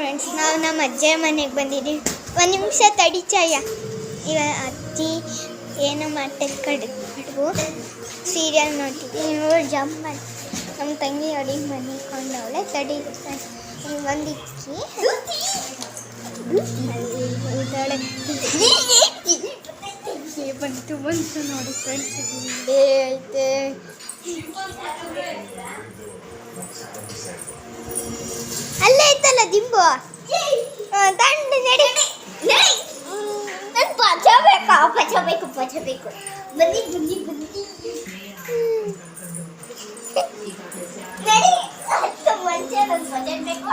Friends, ನಾವು ನಮ್ಮ ಅಜ್ಜಿಯ ಮನೆಗೆ ಬಂದಿದ್ದೀವಿ. ಒಂದು ನಿಮಿಷ ತಡಿಚಾಯ. ಈಗ ಅಜ್ಜಿ ಏನೋ ಮಾಡ್ತಾರೆ ಕಡುಬು ಸೀರಿಯಲ್ ನೋಡ್ತಿದ್ವಿ. ಇವರು ಜಂಪ್ ಮಾಡಿ ನಮ್ಮ ತಂಗಿ ಅಡಿಗೆ ಮನೆಕೊಂಡವಳೆ ತಡಿ ಒಂದು ಇಕ್ಕಿ ಬಂತು ನೋಡಿ ಫ್ರೆಂಡ್ಸ್. ಐತೆ ಅಲ್ಲೇ ಐತಲ್ಲ ದಿಂಬು. ತಂಡ ನಡಿ ನನ್ ಪಚಬೇಕು ಬನ್ನಿ ನಡಿ ಮುಂಚೆ ನನ್ನ ಪಚಬೇಕು.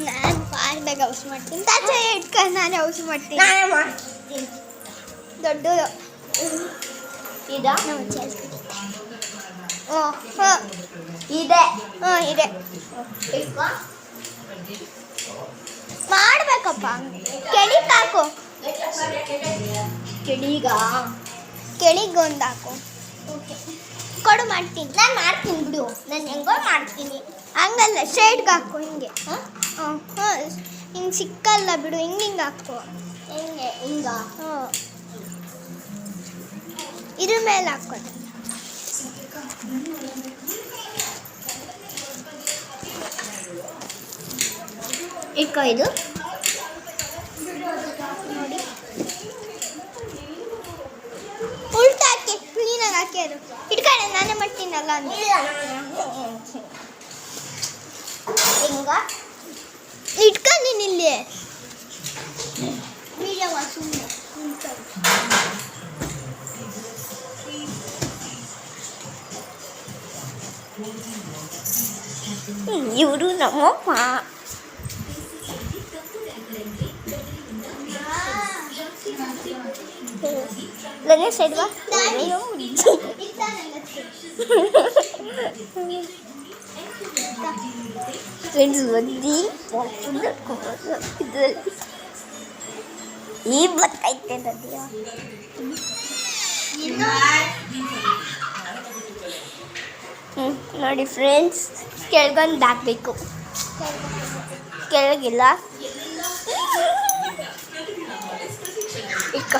ನಾನು ಫಾಸ್ಟಾಗಿ ಔಸ್ ಮಾಡ್ತೀನಿ. ತಾಚೆ ಇಟ್ಕೊಂಡು ನಾನು ಔಸ್ ಮಾಡ್ತೀನಿ. ದೊಡ್ಡದು ಇದೆ ಇದೆ ಮಾಡ್ಬೇಕಪ್ಪ. ಕೆಳಿಗೆ ಹಾಕು, ಕೆಳಿಗೆ ಒಂದು ಹಾಕು. ಕೊಡು ಮಾಡ್ತೀನಿ. ನಾನು ಮಾಡ್ತೀನಿ ಬಿಡು, ನಾನು ಹೆಂಗೋ ಮಾಡ್ತೀನಿ. ಹಂಗಲ್ಲ ಶೇಡ್ಗೆ ಹಾಕು. ಹಿಂಗೆ ಹಿಂಗೆ ಸಿಕ್ಕಲ್ಲ ಬಿಡು. ಹಿಂಗೆ ಹಾಕು. ಹಿಂಗೆ ಇದ್ರ ಮೇಲೆ ಹಾಕೋದು. ಇಟ್ಕೋ. ಇದು ನೋಡಿ ಉಲ್ಟಾ ಹಾಕಿ, ಕ್ಲೀನಾಗಿ ಹಾಕಿ. ಅದು ಇಟ್ಕೊಳ್ಳಿ, ನಾನೇ ಮಾಡ್ತೀನಲ್ಲ ಅಂದ್ರೆ. ಹಿಂಗ ಇಟ್ಕೊಂಡು ನೀನು ಇಲ್ಲಿ ಇವರು ನಮ್ಮಪ್ಪ. ನನಗೆ ಸೈಡ್ ಬಾ. ಫ್ರೆಂಡ್ಸ್ ಬಂದು ಈ ಬತ್ತೈತೆ ನದಿಯ. ನೋಡಿ ಫ್ರೆಂಡ್ಸ್, ಕೆಳಗೊಂದು ಹಾಕಬೇಕು. ಕೆಳಗಿಲ್ಲ ಇಕ್ಕ.